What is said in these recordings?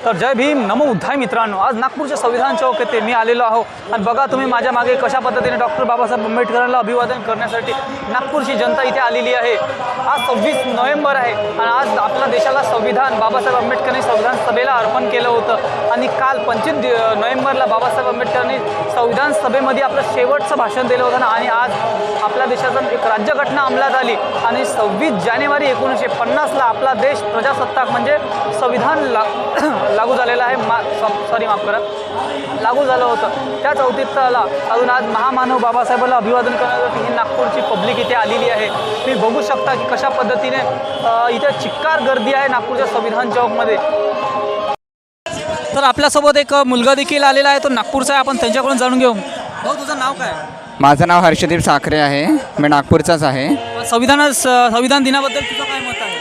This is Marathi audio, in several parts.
तर जय भीम नमो उद्धाय मित्रांनो, आज नागपूरच्या संविधान चौक येथे मी आलेलो आहो आणि बघा तुम्ही माझ्या मागे कशा पद्धतीने डॉक्टर बाबासाहेब आंबेडकरांना अभिवादन करण्यासाठी नागपूरची जनता इथे आलेली आहे। आज 26 नोव्हेंबर आहे आणि आज आपल्या देशाला संविधान बाबासाहेब आंबेडकरांनी संविधान सभेला अर्पण केलं होतं आणि काल 25 नोव्हेंबरला बाबासाहेब आंबेडकरांनी संविधान सभेमध्ये आपलं शेवटचं भाषण दिलं होतं आणि आज आपल्या देशाचा एक राज्यघटना अंमलात आली आणि 26 जानेवारी 1950ला आपला देश प्रजासत्ताक म्हणजे संविधान लागू झालेला आहे। माफ करा, लागू झालं होतं। त्या 34ला अजून आज महामानव बाबासाहेबांना अभिवादन करण्यासाठी ही नागपूरची पब्लिक इथे आलेली आहे। तुम्ही बघू शकता की कशा पद्धतीने इथे चिक्कार गर्दी आहे नागपूरच्या संविधान चौकमध्ये। तर आपल्यासोबत एक मुलगा देखील आलेला आहे, तो नागपूरचा आहे, आपण त्यांच्याकडून जाणून घेऊ। भाऊ तुझं नाव काय? माझं नाव हर्षदीप साखरे आहे, मी नागपूरचाच आहे। संविधान दिनाबद्दल तुझं काय मत आहे?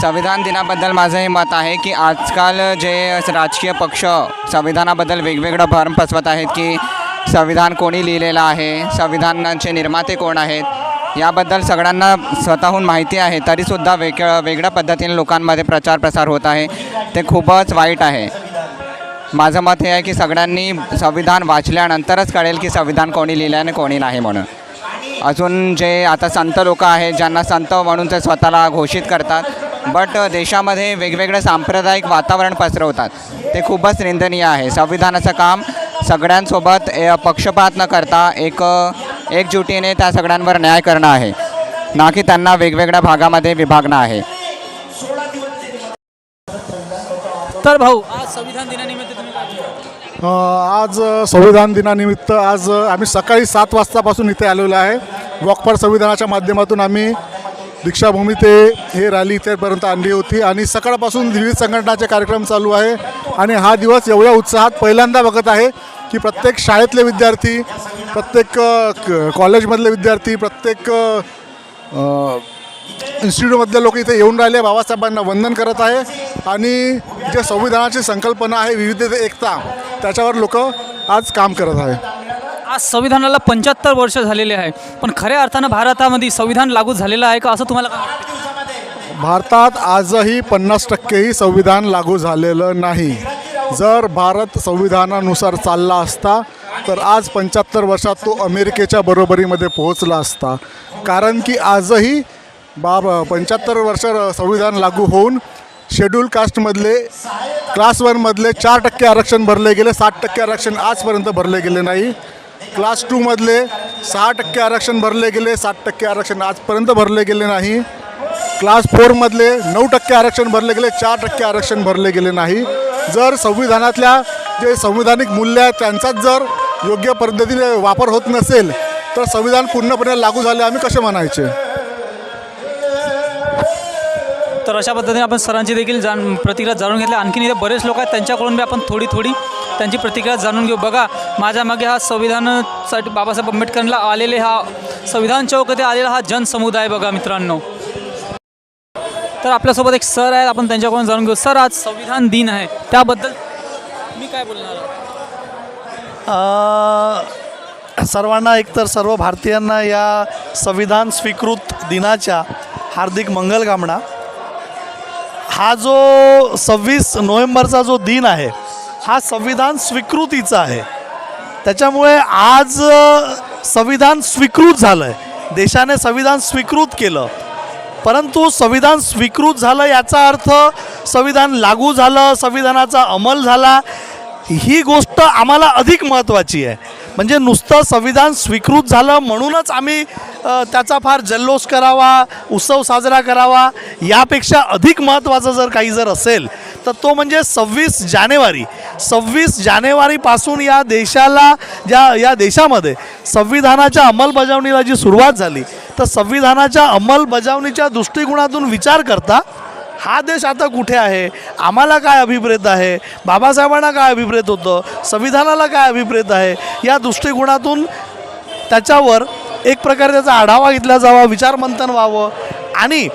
संविधान दिनाबद्दल माझं हे मत आहे की आजकाल जे राजकीय पक्ष संविधानाबद्दल वेगवेगळं भरम पसरवत आहेत की संविधान कोणी लिहिलेलं आहे, संविधानाचे निर्माते कोण आहेत, याबद्दल सगळ्यांना स्वतःहून माहिती आहे तरीसुद्धा वेगळ्या पद्धतीने लोकांमध्ये प्रचार प्रसार होत आहे, ते खूपच वाईट आहे। माझं मत हे आहे की सगळ्यांनी संविधान वाचल्यानंतरच कळेल की संविधान कोणी लिहिलं आणि कोणी नाही म्हणून। अजून जे आता संत लोक आहेत ज्यांना संत म्हणून ते स्वतःला घोषित करतात, बट देशामध्ये वेगवेगळे सांप्रदायिक वातावरण पसरवतात, ते खूपच निंदनीय आहे। संविधानाचं काम सगळ्यांसोबत पक्षपात न करता एकजुटीने त्या सगळ्यांवर न्याय करणं आहे, ना की त्यांना वेगवेगळ्या भागामध्ये विभागणं आहे। तर भाऊ आज संविधान दिनानिमित्त तुम्ही काय केलं? आज संविधान दिनानिमित्त आज आम्ही सकाळी 7 वाजतापासून इथे आलेलो आहे। वॉक फॉर संविधानाच्या माध्यमातून आम्ही दीक्षाभूमी ते हे रॅली इथेपर्यंत आणली होती आणि सकाळपासून विविध संघटनाचे कार्यक्रम चालू आहे आणि हा दिवस एवढ्या उत्साहात पहिल्यांदा बघत आहे की प्रत्येक शाळेतले विद्यार्थी, प्रत्येक कॉलेजमधले विद्यार्थी, प्रत्येक इन्स्टिट्यूटमधले लोक इथे येऊन राहिले, बाबासाहेबांना वंदन करत आहे आणि जे संविधानाची संकल्पना आहे विविधते एकता, त्याच्यावर लोक आज काम करत आहे। आज संविधानाला 75 वर्ष झालेले आहे, पण खऱ्या अर्थानं भारतामध्ये संविधान लागू झालेलं आहे का असं तुम्हाला काय वाटतं? भारतात आजही 50% संविधान लागू झालेलं नाही। जर भारत संविधानानुसार चालला असता तर आज 75 वर्षात तो अमेरिकेच्या बरोबरीमध्ये पोहोचला असता, कारण की आजही 75 वर्ष संविधान लागू होऊन शेड्यूल कास्टमधले क्लास 1मधले 4% आरक्षण भरले गेले, 60% आरक्षण आजपर्यंत भरले गेले नाही। क्लास 2मधले 6% आरक्षण भरले गेले, 60% आरक्षण आजपर्यंत भरले गेले नाही। क्लास 4मधले 9% आरक्षण भरले गेले, 4% आरक्षण भरले गेले नाही। जर संविधानातल्या जे संविधानिक मूल्य आहेत त्यांचाच जर योग्य पद्धतीने वापर होत नसेल तर संविधान पूर्णपणे लागू झाले आम्ही कसे म्हणायचे? तर अशा पद्धतीने आपण सरांची देखील प्रतिक्रिया जाणून घेतल्या। आणखीन इथे बरेच लोक आहेत, त्यांच्याकडून बी आपण थोडी त्यांची प्रतिक्रिया जाणून घेऊ। बघा माझ्या मागे हा संविधानासाठी बाबासाहेब आंबेडकरांना आलेले हा संविधान चौक येथे आलेला हा जनसमुदाय बघा मित्रांनो। तर आपल्यासोबत एक सर आहेत, आपण त्यांच्याकडून जाणून घेऊ। सर आज संविधान दिन आहे, त्याबद्दल मी काय बोलणार? सर्वांना एकतर सर्व भारतीयांना या संविधान स्वीकृत दिनाच्या हार्दिक मंगलकामना। हा जो 26 नोव्हेंबरचा जो दिन आहे हा संविधान स्वीकृतीचा आहे, त्याच्यामुळे आज संविधान स्वीकृत झालं आहे, देशाने संविधान स्वीकृत केलं। परंतु संविधान स्वीकृत झालं याचा अर्थ संविधान लागू झालं, संविधानाचा अंमल झाला, ही गोष्ट आम्हाला अधिक महत्त्वाची आहे। म्हणजे नुसतं संविधान स्वीकृत झालं म्हणूनच आम्ही त्याचा फार जल्लोष करावा, उत्सव साजरा करावा, यापेक्षा अधिक महत्त्वाचं जर काही असेल तर तो म्हणजे 26 जानेवारीपासून या देशाला या देशामध्ये संविधानाच्या अंमलबजावणीला जी सुरुवात झाली, तर संविधानाच्या अंमलबजावणीच्या दृष्टिकोनातून विचार करता हा देश आता कुठे आहे, आम्हाला काय अभिप्रेत आहे, बाबासाहेबांना काय अभिप्रेत होतं, संविधानाला काय अभिप्रेत आहे, या दृष्टिकोनातून त्याच्यावर एक प्रकारे त्याचा आढावा घेतला जावा, विचारमंथन व्हावं आणि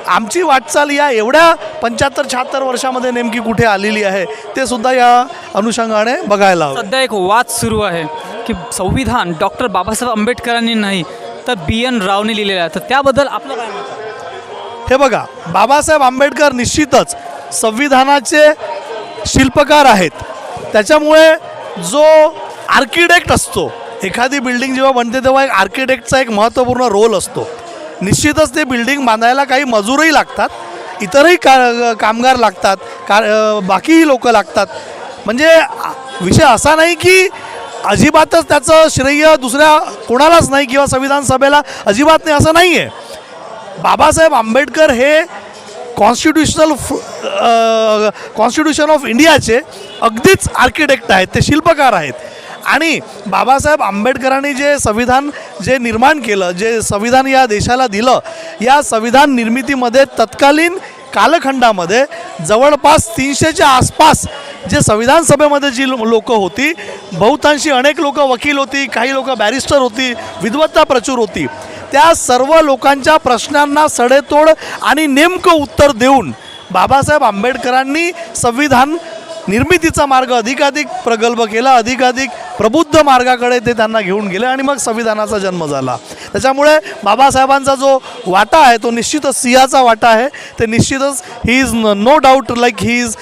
आमची वाटचाल या एवढ्या 75-76 वर्षामध्ये नेमकी कुठे आलेली आहे ते सुद्धा या अनुषंगाने बघायला हवं। सध्या एक वाद सुरू आहे की संविधान डॉक्टर बाबासाहेब आंबेडकरांनी नाही तर BN रावने लिहिलेलं आहे, तर त्याबद्दल आपलं काय मत आहे? हे बघा, बाबासाहेब आंबेडकर निश्चितच संविधानाचे शिल्पकार आहेत. त्याच्यामुळे जो आर्किटेक्ट असतो, एखादी बिल्डिंग जेव्हा बनते तेव्हा एक आर्किटेक्टचा एक महत्त्वपूर्ण रोल असतो. निश्चितच ते बिल्डिंग बांधायला काही मजूरही लागतात, इतरही कामगार लागतात, बाकीही लोक लागतात. म्हणजे विषय असा नाही की अजिबातच त्याचं श्रेय दुसऱ्या कोणालाच नाही किंवा संविधान सभेला अजिबात नाही, असं नाही आहे. बाबासाहेब आंबेडकर हे कॉन्स्टिट्यूशन ऑफ इंडियाचे अगदीच आर्किटेक्ट आहेत, ते शिल्पकार आहेत. आणि बाबासाहेब आंबेडकरांनी जे संविधान निर्माण केलं, जे संविधान या देशाला दिलं, या संविधान निर्मितीमध्ये तत्कालीन कालखंडामध्ये जवळपास 300च्या आसपास जे संविधान सभेमध्ये जी लोकं होती, बहुतांशी अनेक लोक वकील होती, काही लोक बॅरिस्टर होती, विद्वत्ता प्रचूर होती. त्या सर्व लोकांच्या प्रश्नांना सडेतोड आणि नेमकं उत्तर देऊन बाबासाहेब आंबेडकरांनी संविधान निर्मितीचा मार्ग अधिकाधिक प्रगल्भ केला, अधिकाधिक प्रबुद्ध मार्गाकडे ते त्यांना घेऊन गेले आणि मग संविधानाचा जन्म झाला. त्याच्यामुळे बाबासाहेबांचा जो वाटा आहे तो निश्चितच सिंहाचा वाटा आहे. ते निश्चितच he is no doubt like he is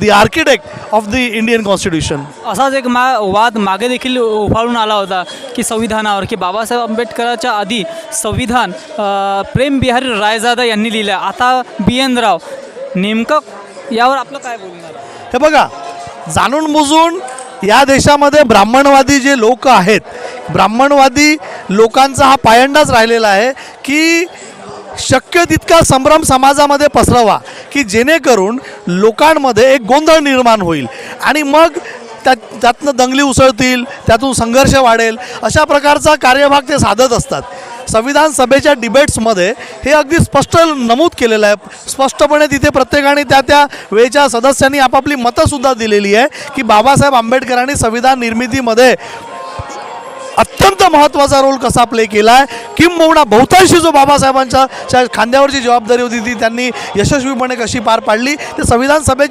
the architect of the Indian constitution. असाच एक वाद मागे देखील उफाळून आला होता की संविधानावर, की बाबासाहेब आंबेडकरांच्या आधी संविधान प्रेम बिहारी रायजादा यांनी लिहिलं, आता BN राव. नेमकं यावर आपलं काय बोलणार? हे बघा, जाणून बुजून या देशामध्ये ब्राह्मणवादी जे लोक आहेत, ब्राह्मणवादी लोकांचा हा पायंडाच राहिलेला आहे की शक्य तितका संभ्रम समाजामध्ये पसरवा की जेणेकरून लोकांमध्ये एक गोंधळ निर्माण होईल आणि मग त्यातनं दंगली उसळतील, त्यातून संघर्ष वाढेल, अशा प्रकारचा कार्यभाग ते साधत असतात. संविधान सभेच्या डिबेट्समध्ये हे अगदी स्पष्ट नमूद केलेलं आहे. स्पष्टपणे तिथे प्रत्येकाने त्या वेळेच्या सदस्यांनी आपापली मतंसुद्धा दिलेली आहे की बाबासाहेब आंबेडकरांनी संविधान निर्मितीमध्ये अत्यंत महत्त्वाचा रोल कसा प्ले केला आहे, किंबहुना बहुतांशी जो बाबासाहेबांच्या खांद्यावरची जबाबदारी होती ती त्यांनी यशस्वीपणे कशी पार पाडली, ते संविधान सभेत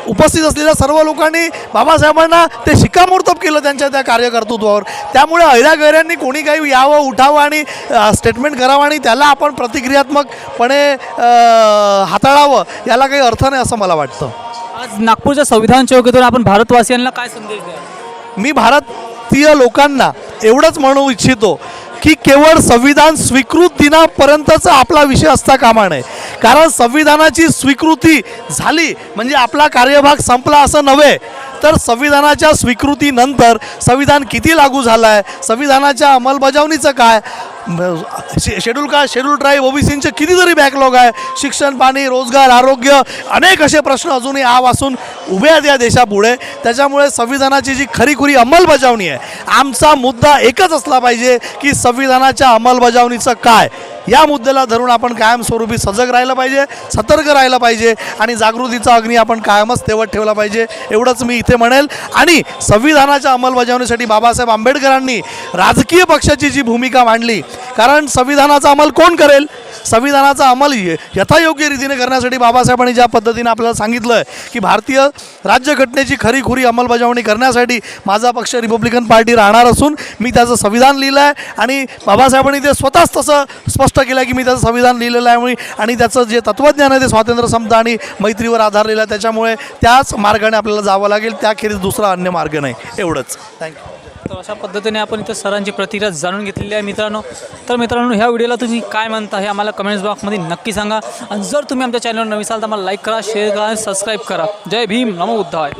उपस्थित असलेल्या सर्व लोकांनी बाबासाहेबांना ते शिक्कामोर्तब केलं त्यांच्या त्या कार्यकर्तृत्वावर. त्यामुळे ऐऱ्यागैऱ्यांनी कोणी काही यावं, उठावं आणि स्टेटमेंट करावं आणि त्याला आपण प्रतिक्रियात्मकपणे हाताळावं, याला काही अर्थ नाही असं मला वाटतं. आज नागपूरच्या संविधान चौकीतून आपण भारतवासियांना काय संदेश द्या? मी भारतीय लोकांना एवढंच म्हणू इच्छितो की केवळ संविधान स्वीकृत दिनापर्यंतचा आपला विषय असता कामा नये. कारण संविधानाची स्वीकृती झाली म्हणजे आपला कार्यभाग संपला असं नव्हे, तर संविधानाच्या स्वीकृतीनंतर संविधान किती लागू झालं आहे, संविधानाच्या अंमलबजावणीचं काय, शेड्यूल कास्ट, शेड्यूल ट्राईब, OBCचे कितीतरी बॅकलॉग आहे, शिक्षण, पाणी, रोजगार, आरोग्य, अनेक असे प्रश्न अजूनही आवासून उभे आहेत या देशापुढे. त्याच्यामुळे संविधानाची जी खरीखुरी अंमलबजावणी आहे, आमचा मुद्दा एकच असला पाहिजे की संविधानाच्या अंमलबजावणीचं काय, या मुद्द्याला धरून आपण कायमस्वरूपी सजग राहिलं पाहिजे, सतर्क राहिलं पाहिजे आणि जागृतीचा अग्नी आपण कायमच तेवत ठेवला पाहिजे, एवढंच मी इथे म्हणेल. आणि संविधानाच्या अंमलबजावणीसाठी बाबासाहेब आंबेडकरांनी राजकीय पक्षाची जी भूमिका मांडली, कारण संविधानाचा अंमल कोण करेल, संविधानाचा अंमल यथायोग्य रीतीने करण्यासाठी बाबासाहेबांनी ज्या पद्धतीने आपल्याला सांगितलं आहे की भारतीय राज्यघटनेची खरीखुरी अंमलबजावणी करण्यासाठी माझा पक्ष रिपब्लिकन पार्टी राहणार असून मी त्याचं संविधान लिहिलं आहे आणि बाबासाहेबांनी ते स्वतःच तसं स्पष्ट केलं की मी त्याचं संविधान लिहिलेलं आहे आणि त्याचं जे तत्त्वज्ञान आहे ते स्वातंत्र्य, समता आणि मैत्रीवर आधारलेलं आहे. त्याच्यामुळे त्याच मार्गाने आपल्याला जावं लागेल, त्याखेरीज दुसरा अन्य मार्ग नाही. एवढंच. थँक्यू. तर अशा पद्धतीने आपण इथं सरांची प्रतिक्रिया जाणून घेतलेली आहे मित्रांनो. तर मित्रांनो, ह्या व्हिडिओला तुम्ही काय म्हणता हे आम्हाला कमेंट्स बॉक्समध्ये नक्की सांगा. आणि जर तुम्ही आमच्या चॅनलवर नवीन असाल तर आम्हाला लाईक करा, शेअर करा आणि सबस्क्राईब करा. जय भीम, नमो बुद्धाय.